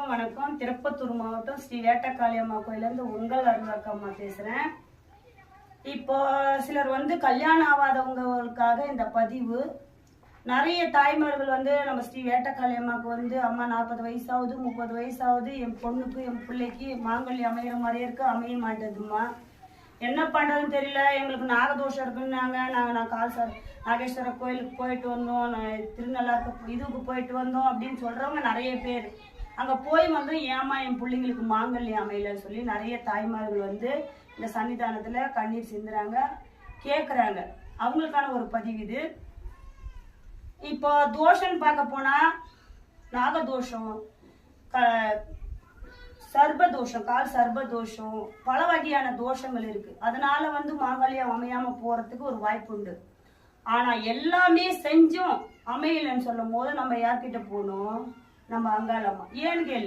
வணக்கம். திருப்பத்தூர் மாவட்டம் ஸ்ரீ வேட்டக்காளியம்மா கோயிலேருந்து உங்கள் அருள்வாக்கம்மா பேசுறேன். இப்போ சிலர் கல்யாணம் ஆகாதவங்களுக்காக இந்த பதிவு. நிறைய தாய்மார்கள் நம்ம ஸ்ரீ வேட்டக்காளியம்மாக்கு அம்மா 40 வயசாகுது, 30 வயசாகுது, என் பொண்ணுக்கு என் பிள்ளைக்கு மாங்கல்யம் அமைகிற மாதிரியே இருக்கு, அமைய மாட்டேதுமா, என்ன பண்றதுன்னு தெரியல, எங்களுக்கு நாகதோஷம் இருக்குன்னாங்க. நான் நாகேஸ்வரர் கோயிலுக்கு போயிட்டு வந்தோம், திருநள்ளாருக்கு இதுக்கு போயிட்டு வந்தோம் அப்படின்னு சொல்றவங்க நிறைய பேர். அங்க போய் ஏமா என் பிள்ளைங்களுக்கு மாங்கல்யம் அமையலன்னு சொல்லி நிறைய தாய்மார்கள் இந்த சன்னிதானத்துல கண்ணீர் சிந்துறாங்க, கேக்குறாங்க. அவங்களுக்கான ஒரு பதிவு இது. இப்போ தோஷம் பார்க்க போனா நாகதோஷம், சர்பதோஷம், கால் சர்பதோஷம், பல வகையான தோஷங்கள் இருக்கு. அதனால மாங்கல்யம் அமையாம போறதுக்கு ஒரு வாய்ப்பு உண்டு. ஆனா எல்லாமே செஞ்சும் அமையலன்னு சொல்லும் போது நம்ம யார்கிட்ட போகணும்? நம்ம அங்காளம்மா. ஏன்னு கேள்வி.